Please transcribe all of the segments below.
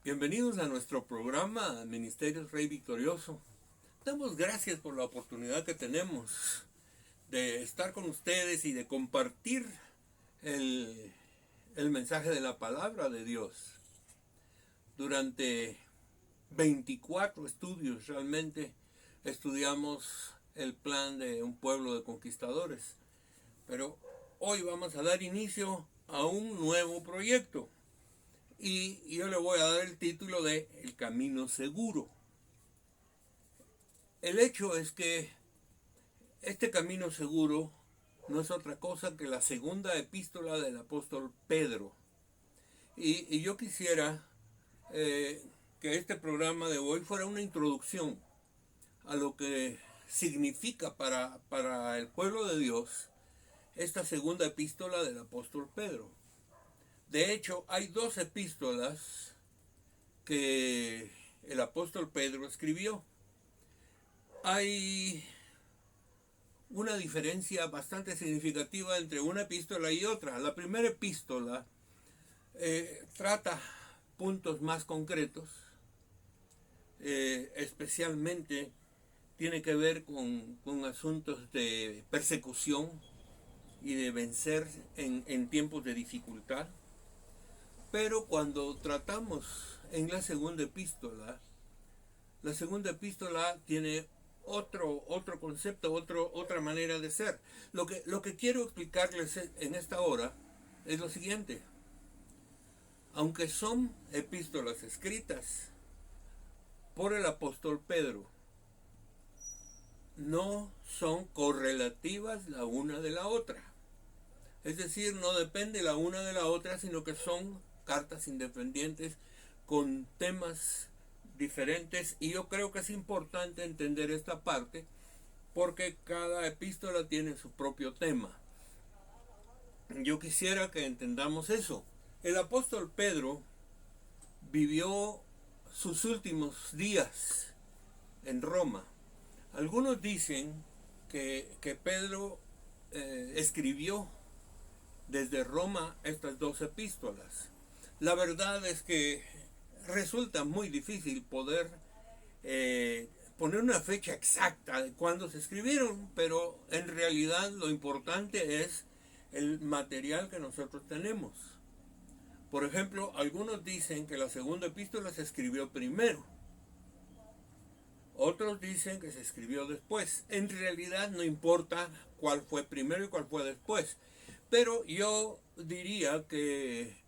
Bienvenidos a nuestro programa Ministerios Rey Victorioso. Damos gracias por la oportunidad que tenemos de estar con ustedes y de compartir el mensaje de la palabra de Dios. Durante 24 estudios realmente estudiamos el plan de un pueblo de conquistadores. Pero hoy vamos a dar inicio a un nuevo proyecto. Y yo le voy a dar el título de El Camino Seguro. El hecho es que este camino seguro no es otra cosa que la segunda epístola del apóstol Pedro. Y yo quisiera que este programa de hoy fuera una introducción a lo que significa para el pueblo de Dios esta segunda epístola del apóstol Pedro. De hecho, hay dos epístolas que el apóstol Pedro escribió. Hay una diferencia bastante significativa entre una epístola y otra. La primera epístola trata puntos más concretos, especialmente tiene que ver con asuntos de persecución y de vencer en tiempos de dificultad. Pero cuando tratamos en la segunda epístola tiene otro concepto, otra manera de ser. Lo que quiero explicarles en esta hora es lo siguiente. Aunque son epístolas escritas por el apóstol Pedro, no son correlativas la una de la otra. Es decir, no depende la una de la otra, sino que son cartas independientes con temas diferentes, y yo creo que es importante entender esta parte porque cada epístola tiene su propio tema. Yo quisiera que entendamos eso. El apóstol Pedro vivió sus últimos días en Roma. Algunos dicen que Pedro escribió desde Roma estas dos epístolas. La verdad es que resulta muy difícil poder poner una fecha exacta de cuándo se escribieron, pero en realidad lo importante es el material que nosotros tenemos. Por ejemplo, algunos dicen que la segunda epístola se escribió primero, otros dicen que se escribió después. En realidad no importa cuál fue primero y cuál fue después, pero yo diría que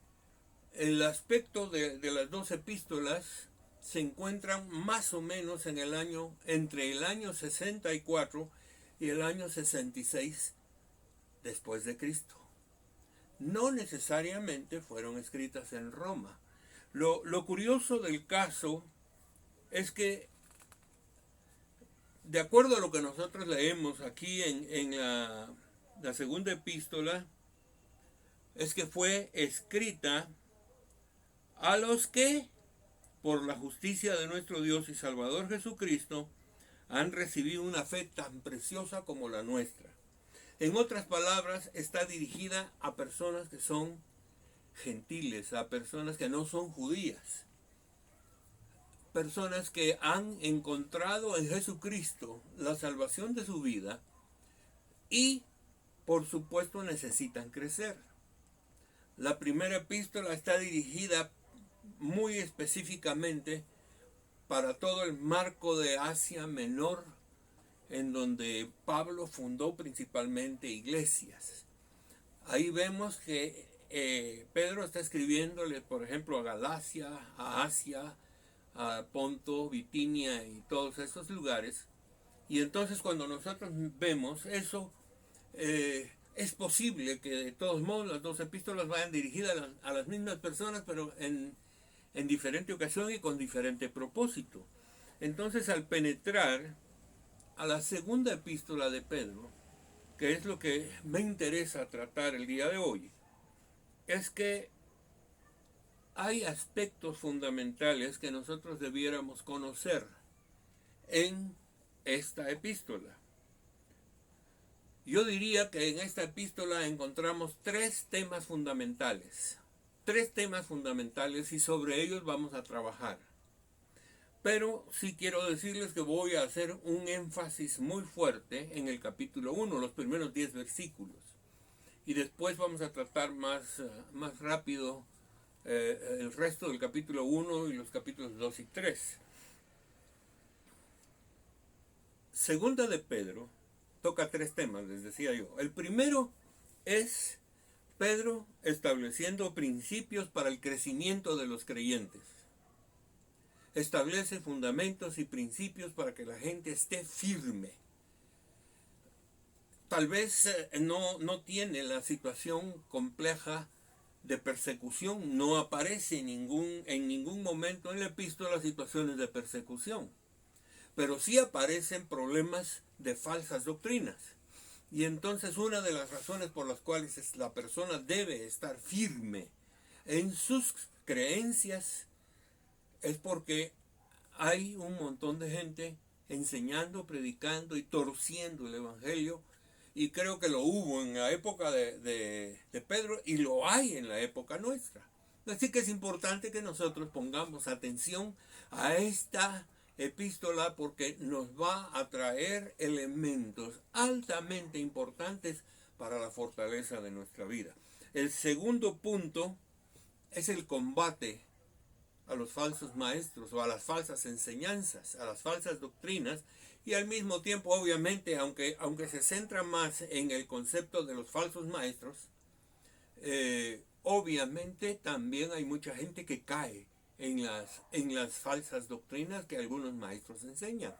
el aspecto de las dos epístolas se encuentran más o menos en entre el año 64 y el año 66 después de Cristo. No necesariamente fueron escritas en Roma. Lo curioso del caso es que, de acuerdo a lo que nosotros leemos aquí en la segunda epístola, es que fue escrita a los que, por la justicia de nuestro Dios y Salvador Jesucristo, han recibido una fe tan preciosa como la nuestra. En otras palabras, está dirigida a personas que son gentiles, a personas que no son judías, personas que han encontrado en Jesucristo la salvación de su vida y, por supuesto, necesitan crecer. La primera epístola está dirigida muy específicamente para todo el marco de Asia Menor, en donde Pablo fundó principalmente iglesias. Ahí vemos que Pedro está escribiéndole, por ejemplo, a Galacia, a Asia, a Ponto, Bitinia y todos esos lugares. Y entonces cuando nosotros vemos eso, es posible que de todos modos las dos epístolas vayan dirigidas a las mismas personas, pero en diferente ocasión y con diferente propósito. Entonces, al penetrar a la segunda epístola de Pedro, que es lo que me interesa tratar el día de hoy, es que hay aspectos fundamentales que nosotros debiéramos conocer en esta epístola. Yo diría que en esta epístola encontramos tres temas fundamentales. tres temas fundamentales y sobre ellos vamos a trabajar. Pero sí quiero decirles que voy a hacer un énfasis muy fuerte en el capítulo 1, los primeros 10 versículos. Y después vamos a tratar más rápido el resto del capítulo 1 y los capítulos 2 y 3. Segunda de Pedro toca tres temas, les decía yo. El primero es Pedro estableciendo principios para el crecimiento de los creyentes. Establece fundamentos y principios para que la gente esté firme. Tal vez no tiene la situación compleja de persecución, no aparece en ningún momento en la epístola situaciones de persecución, pero sí aparecen problemas de falsas doctrinas. Y entonces una de las razones por las cuales la persona debe estar firme en sus creencias es porque hay un montón de gente enseñando, predicando y torciendo el evangelio, y creo que lo hubo en la época de Pedro y lo hay en la época nuestra. Así que es importante que nosotros pongamos atención a esta epístola porque nos va a traer elementos altamente importantes para la fortaleza de nuestra vida. El segundo punto es el combate a los falsos maestros o a las falsas enseñanzas, a las falsas doctrinas, y al mismo tiempo, obviamente, aunque se centra más en el concepto de los falsos maestros, obviamente también hay mucha gente que cae en las falsas doctrinas que algunos maestros enseñan.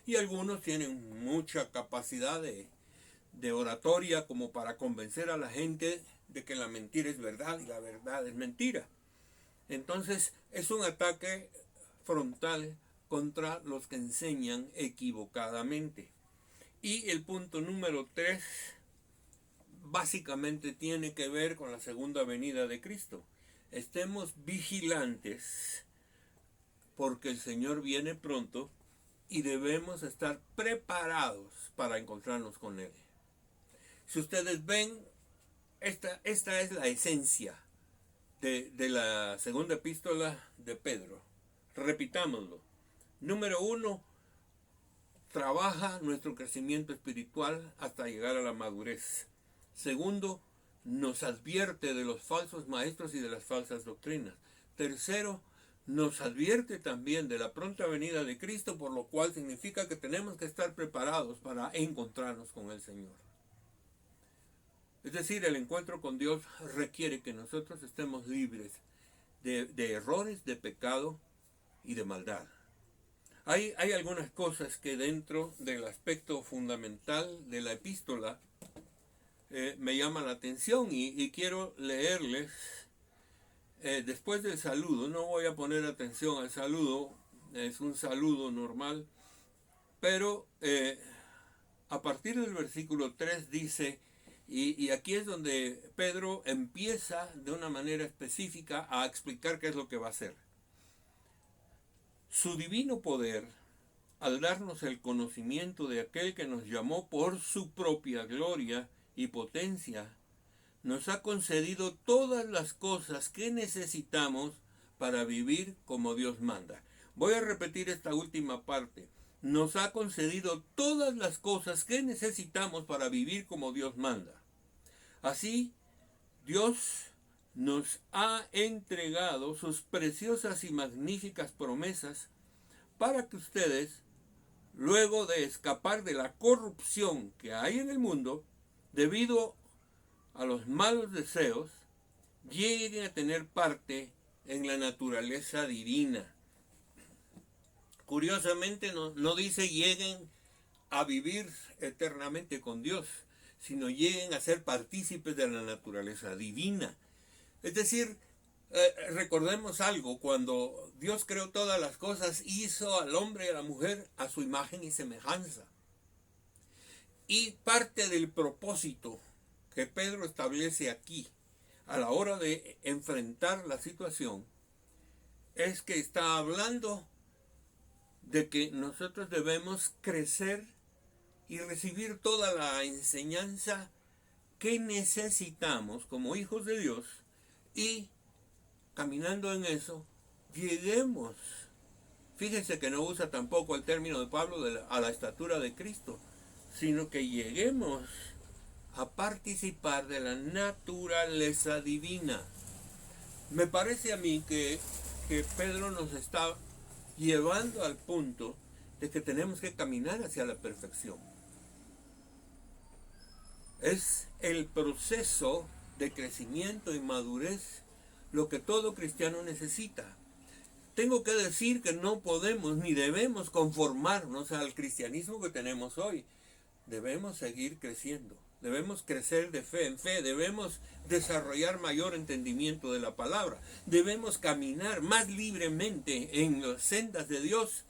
Y algunos tienen mucha capacidad de oratoria como para convencer a la gente de que la mentira es verdad y la verdad es mentira. Entonces es un ataque frontal contra los que enseñan equivocadamente. Y el punto número 3 básicamente tiene que ver con la segunda venida de Cristo. Estemos vigilantes porque el Señor viene pronto y debemos estar preparados para encontrarnos con Él. Si ustedes ven, esta es la esencia de la segunda epístola de Pedro. Repitámoslo. Número 1, trabaja nuestro crecimiento espiritual hasta llegar a la madurez. Segundo, nos advierte de los falsos maestros y de las falsas doctrinas. Tercero, nos advierte también de la pronta venida de Cristo, por lo cual significa que tenemos que estar preparados para encontrarnos con el Señor. Es decir, el encuentro con Dios requiere que nosotros estemos libres de errores, de pecado y de maldad. Hay algunas cosas que dentro del aspecto fundamental de la epístola me llaman la atención y quiero leerles después del saludo. No voy a poner atención al saludo, es un saludo normal, pero a partir del versículo 3 dice, y aquí es donde Pedro empieza de una manera específica a explicar qué es lo que va a hacer. Su divino poder, al darnos el conocimiento de aquel que nos llamó por su propia gloria y potencia, nos ha concedido todas las cosas que necesitamos para vivir como Dios manda. Voy a repetir esta última parte. Nos ha concedido todas las cosas que necesitamos para vivir como Dios manda. Así, Dios nos ha entregado sus preciosas y magníficas promesas para que ustedes, luego de escapar de la corrupción que hay en el mundo, debido a los malos deseos, lleguen a tener parte en la naturaleza divina. Curiosamente no dice lleguen a vivir eternamente con Dios, sino lleguen a ser partícipes de la naturaleza divina. Es decir, recordemos algo, cuando Dios creó todas las cosas, hizo al hombre y a la mujer a su imagen y semejanza. Y parte del propósito que Pedro establece aquí, a la hora de enfrentar la situación, es que está hablando de que nosotros debemos crecer y recibir toda la enseñanza que necesitamos como hijos de Dios y caminando en eso, lleguemos. Fíjense que no usa tampoco el término de Pablo a la estatura de Cristo, sino que lleguemos a participar de la naturaleza divina. Me parece a mí que Pedro nos está llevando al punto de que tenemos que caminar hacia la perfección. Es el proceso de crecimiento y madurez lo que todo cristiano necesita. Tengo que decir que no podemos ni debemos conformarnos al cristianismo que tenemos hoy. Debemos seguir creciendo, debemos crecer de fe en fe, debemos desarrollar mayor entendimiento de la palabra, debemos caminar más libremente en las sendas de Dios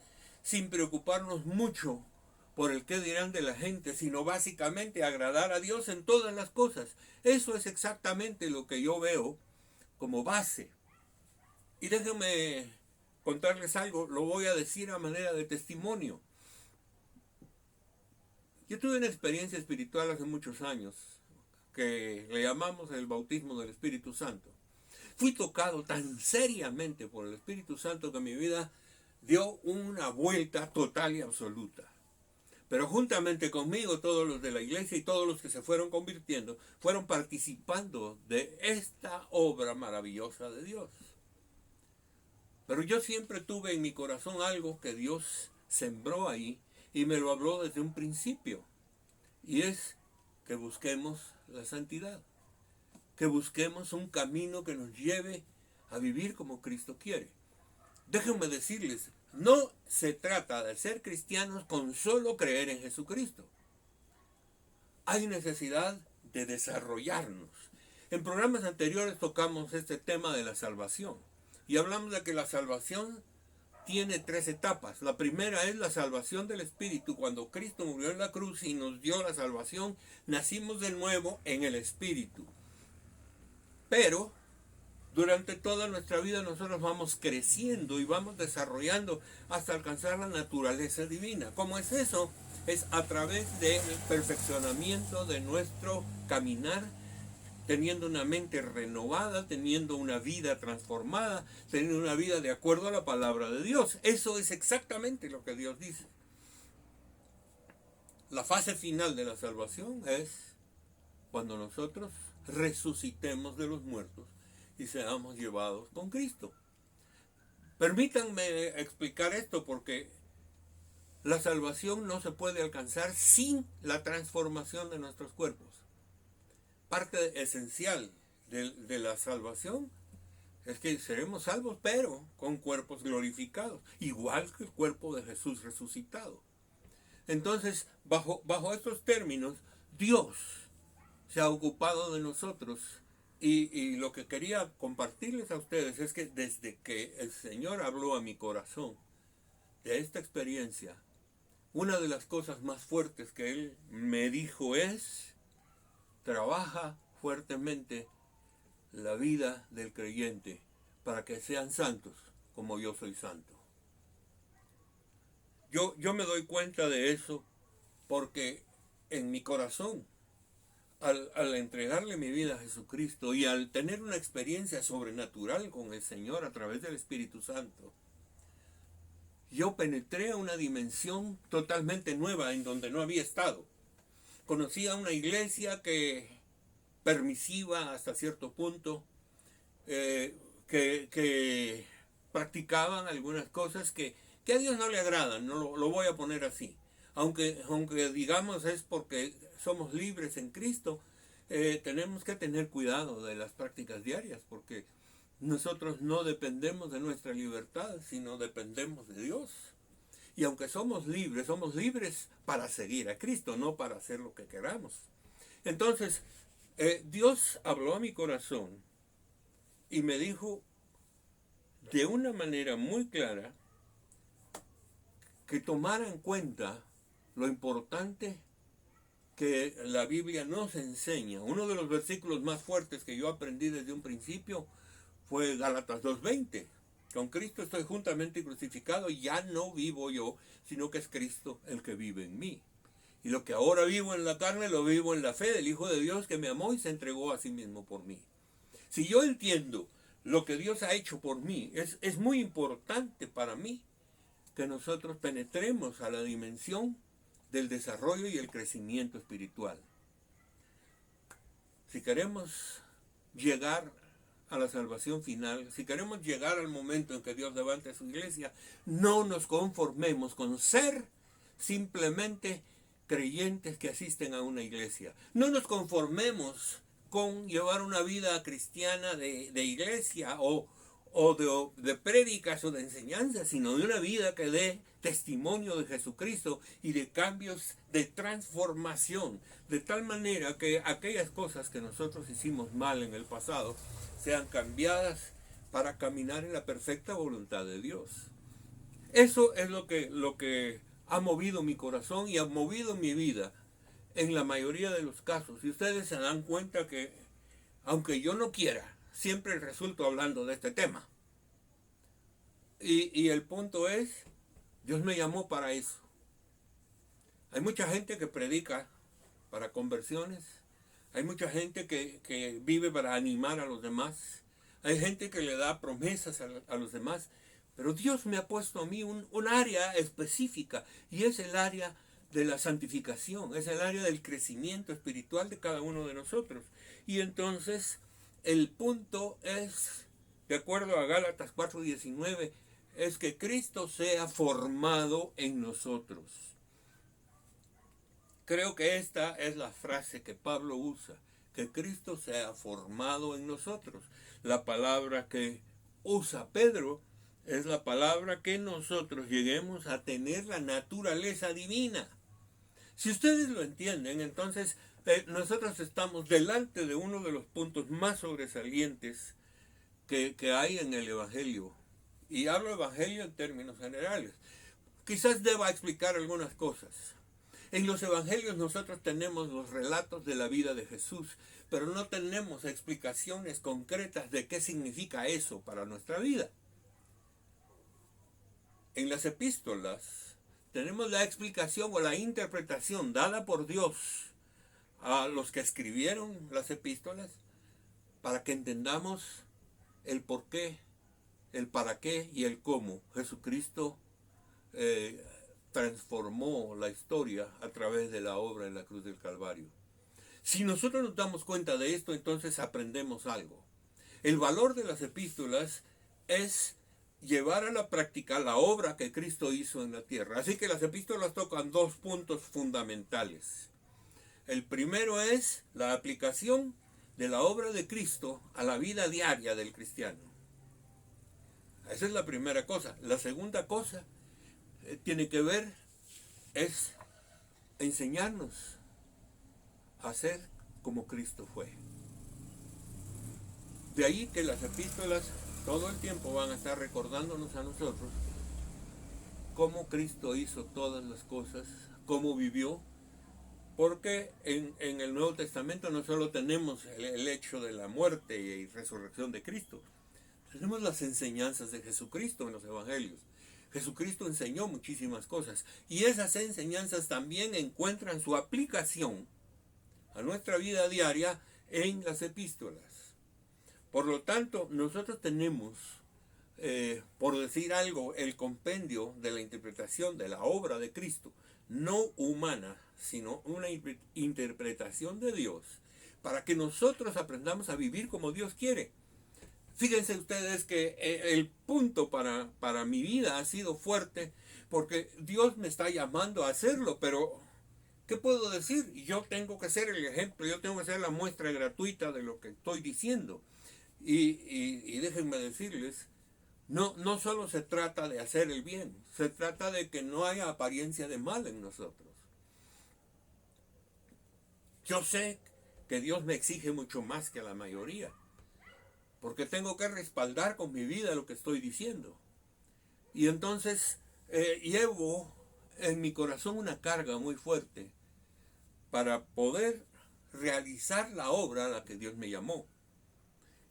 sin preocuparnos mucho por el qué dirán de la gente, sino básicamente agradar a Dios en todas las cosas. Eso es exactamente lo que yo veo como base. Y déjenme contarles algo, lo voy a decir a manera de testimonio. Yo tuve una experiencia espiritual hace muchos años, que le llamamos el bautismo del Espíritu Santo. Fui tocado tan seriamente por el Espíritu Santo que mi vida dio una vuelta total y absoluta. Pero juntamente conmigo, todos los de la iglesia y todos los que se fueron convirtiendo, fueron participando de esta obra maravillosa de Dios. Pero yo siempre tuve en mi corazón algo que Dios sembró ahí y me lo habló desde un principio. Y es que busquemos la santidad, que busquemos un camino que nos lleve a vivir como Cristo quiere. Déjenme decirles, no se trata de ser cristianos con solo creer en Jesucristo. Hay necesidad de desarrollarnos. En programas anteriores tocamos este tema de la salvación y hablamos de que la salvación tiene 3 etapas. La primera es la salvación del Espíritu. Cuando Cristo murió en la cruz y nos dio la salvación, nacimos de nuevo en el Espíritu. Pero durante toda nuestra vida nosotros vamos creciendo y vamos desarrollando hasta alcanzar la naturaleza divina. ¿Cómo es eso? Es a través del perfeccionamiento de nuestro caminar, teniendo una mente renovada, teniendo una vida transformada, teniendo una vida de acuerdo a la palabra de Dios. Eso es exactamente lo que Dios dice. La fase final de la salvación es cuando nosotros resucitemos de los muertos y seamos llevados con Cristo. Permítanme explicar esto porque la salvación no se puede alcanzar sin la transformación de nuestros cuerpos. Parte esencial de la salvación es que seremos salvos, pero con cuerpos glorificados, igual que el cuerpo de Jesús resucitado. Entonces, bajo estos términos, Dios se ha ocupado de nosotros. Y lo que quería compartirles a ustedes es que desde que el Señor habló a mi corazón de esta experiencia, una de las cosas más fuertes que Él me dijo es: trabaja fuertemente la vida del creyente para que sean santos como yo soy santo. Yo me doy cuenta de eso porque en mi corazón, al entregarle mi vida a Jesucristo y al tener una experiencia sobrenatural con el Señor a través del Espíritu Santo, yo penetré a una dimensión totalmente nueva en donde no había estado. Conocí a una iglesia permisiva hasta cierto punto, que practicaban algunas cosas que a Dios no le agradan, no lo voy a poner así. Aunque digamos es porque somos libres en Cristo, tenemos que tener cuidado de las prácticas diarias, porque nosotros no dependemos de nuestra libertad, sino dependemos de Dios. Y aunque somos libres para seguir a Cristo, no para hacer lo que queramos. Entonces, Dios habló a mi corazón y me dijo de una manera muy clara que tomara en cuenta lo importante que la Biblia nos enseña. Uno de los versículos más fuertes que yo aprendí desde un principio fue Gálatas 2:20. Con Cristo estoy juntamente crucificado, y ya no vivo yo, sino que es Cristo el que vive en mí. Y lo que ahora vivo en la carne, lo vivo en la fe del Hijo de Dios que me amó y se entregó a sí mismo por mí. Si yo entiendo lo que Dios ha hecho por mí. Es muy importante para mí que nosotros penetremos a la dimensión del desarrollo y el crecimiento espiritual. Si queremos llegar a la salvación final, si queremos llegar al momento en que Dios levante su iglesia, no nos conformemos con ser simplemente creyentes que asisten a una iglesia. No nos conformemos con llevar una vida cristiana de iglesia o de prédicas o de enseñanzas, sino de una vida que dé testimonio de Jesucristo y de cambios de transformación, de tal manera que aquellas cosas que nosotros hicimos mal en el pasado sean cambiadas para caminar en la perfecta voluntad de Dios. Eso es lo que ha movido mi corazón y ha movido mi vida en la mayoría de los casos. Y ustedes se dan cuenta que, aunque yo no quiera, siempre resulto hablando de este tema. Y el punto es, Dios me llamó para eso. Hay mucha gente que predica para conversiones. Hay mucha gente que vive para animar a los demás. Hay gente que le da promesas a los demás. Pero Dios me ha puesto a mí un área específica, y es el área de la santificación, es el área del crecimiento espiritual de cada uno de nosotros. Y entonces el punto es, de acuerdo a Gálatas 4:19, es que Cristo sea formado en nosotros. Creo que esta es la frase que Pablo usa, que Cristo sea formado en nosotros. La palabra que usa Pedro es la palabra que nosotros lleguemos a tener la naturaleza divina. Si ustedes lo entienden, entonces nosotros estamos delante de uno de los puntos más sobresalientes que hay en el Evangelio. Y hablo Evangelio en términos generales. Quizás deba explicar algunas cosas. En los Evangelios nosotros tenemos los relatos de la vida de Jesús, pero no tenemos explicaciones concretas de qué significa eso para nuestra vida. En las epístolas tenemos la explicación o la interpretación dada por Dios a los que escribieron las epístolas para que entendamos el por qué, el para qué y el cómo Jesucristo transformó la historia a través de la obra en la cruz del Calvario. Si nosotros nos damos cuenta de esto, entonces aprendemos algo. El valor de las epístolas es llevar a la práctica la obra que Cristo hizo en la tierra. Así que las epístolas tocan dos puntos fundamentales. El primero es la aplicación de la obra de Cristo a la vida diaria del cristiano. Esa es la primera cosa. La segunda cosa tiene que ver, es enseñarnos a ser como Cristo fue. De ahí que las epístolas todo el tiempo van a estar recordándonos a nosotros cómo Cristo hizo todas las cosas, cómo vivió, porque en el Nuevo Testamento no solo tenemos el hecho de la muerte y resurrección de Cristo, tenemos las enseñanzas de Jesucristo en los Evangelios. Jesucristo enseñó muchísimas cosas, y esas enseñanzas también encuentran su aplicación a nuestra vida diaria en las epístolas. Por lo tanto, nosotros tenemos, por decir algo, el compendio de la interpretación de la obra de Cristo, no humana, sino una interpretación de Dios, para que nosotros aprendamos a vivir como Dios quiere. Fíjense ustedes que el punto para mi vida ha sido fuerte, porque Dios me está llamando a hacerlo, pero ¿qué puedo decir? Yo tengo que ser el ejemplo, yo tengo que ser la muestra gratuita de lo que estoy diciendo. Y déjenme decirles, no solo se trata de hacer el bien, se trata de que no haya apariencia de mal en nosotros. Yo sé que Dios me exige mucho más que a la mayoría, porque tengo que respaldar con mi vida lo que estoy diciendo. Y entonces llevo en mi corazón una carga muy fuerte para poder realizar la obra a la que Dios me llamó.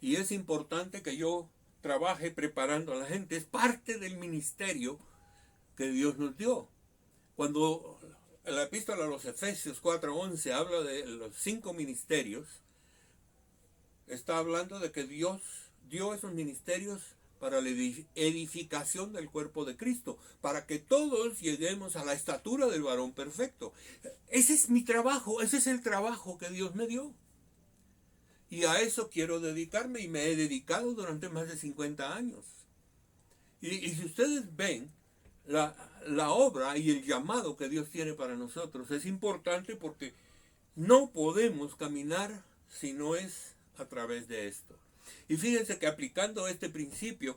Y es importante que yo trabaje preparando a la gente. Es parte del ministerio que Dios nos dio. Cuando la epístola a los Efesios 4:11 habla de los 5 ministerios, está hablando de que Dios dio esos ministerios para la edificación del cuerpo de Cristo, para que todos lleguemos a la estatura del varón perfecto. Ese es mi trabajo, ese es el trabajo que Dios me dio. Y a eso quiero dedicarme y me he dedicado durante más de 50 años. Y si ustedes ven la obra y el llamado que Dios tiene para nosotros, es importante porque no podemos caminar si no es a través de esto. Y fíjense que aplicando este principio,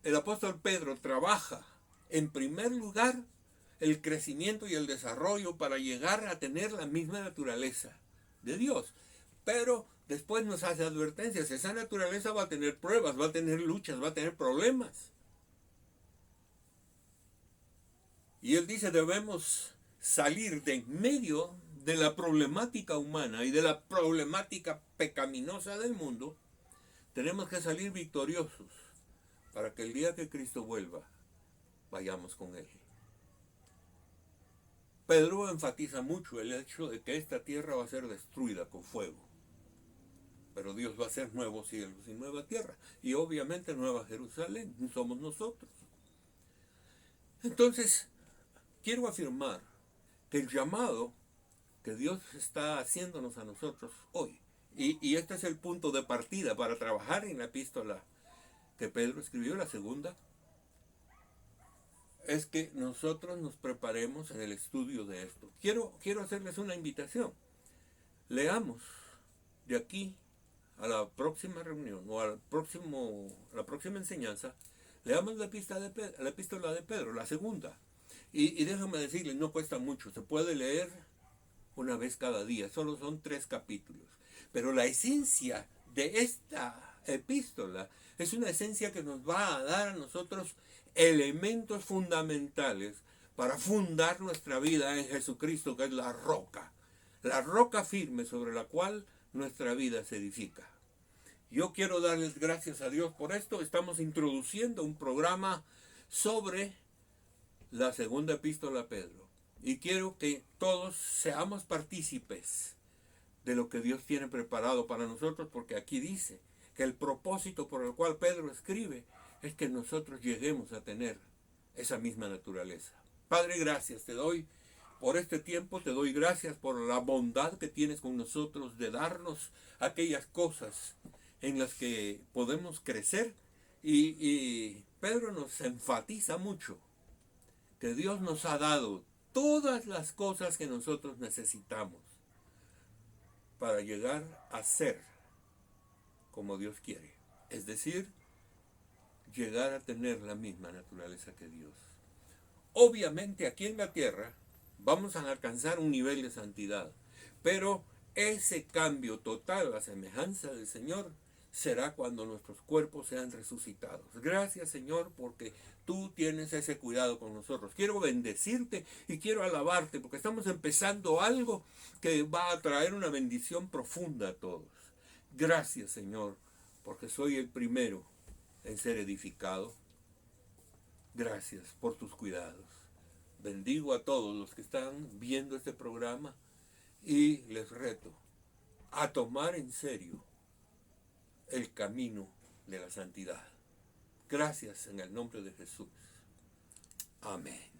el apóstol Pedro trabaja en primer lugar el crecimiento y el desarrollo para llegar a tener la misma naturaleza de Dios. Pero después nos hace advertencias. Esa naturaleza va a tener pruebas, va a tener luchas, va a tener problemas. Y él dice, debemos salir de en medio de la problemática humana y de la problemática pecaminosa del mundo. Tenemos que salir victoriosos para que el día que Cristo vuelva, vayamos con Él. Pedro enfatiza mucho el hecho de que esta tierra va a ser destruida con fuego. Pero Dios va a hacer nuevos cielos y nueva tierra. Y obviamente Nueva Jerusalén somos nosotros. Entonces, quiero afirmar que el llamado que Dios está haciéndonos a nosotros hoy, y este es el punto de partida para trabajar en la epístola que Pedro escribió, la segunda, es que nosotros nos preparemos en el estudio de esto. Quiero hacerles una invitación. Leamos de aquí a la próxima reunión o a la próxima enseñanza, leamos la epístola de Pedro, la segunda. Y déjame decirles, no cuesta mucho, se puede leer una vez cada día, solo son 3 capítulos. Pero la esencia de esta epístola es una esencia que nos va a dar a nosotros elementos fundamentales para fundar nuestra vida en Jesucristo, que es la roca firme sobre la cual nuestra vida se edifica. Yo quiero darles gracias a Dios por esto. Estamos introduciendo un programa sobre la segunda epístola a Pedro. Y quiero que todos seamos partícipes de lo que Dios tiene preparado para nosotros, porque aquí dice que el propósito por el cual Pedro escribe es que nosotros lleguemos a tener esa misma naturaleza. Padre, gracias te doy por este tiempo, te doy gracias por la bondad que tienes con nosotros de darnos aquellas cosas en las que podemos crecer. Y Pedro nos enfatiza mucho que Dios nos ha dado todas las cosas que nosotros necesitamos para llegar a ser como Dios quiere. Es decir, llegar a tener la misma naturaleza que Dios. Obviamente aquí en la tierra vamos a alcanzar un nivel de santidad, pero ese cambio total a la semejanza del Señor será cuando nuestros cuerpos sean resucitados. Gracias, Señor, porque tú tienes ese cuidado con nosotros. Quiero bendecirte y quiero alabarte porque estamos empezando algo que va a traer una bendición profunda a todos. Gracias, Señor, porque soy el primero en ser edificado. Gracias por tus cuidados. Bendigo a todos los que están viendo este programa y les reto a tomar en serio el camino de la santidad. Gracias en el nombre de Jesús. Amén.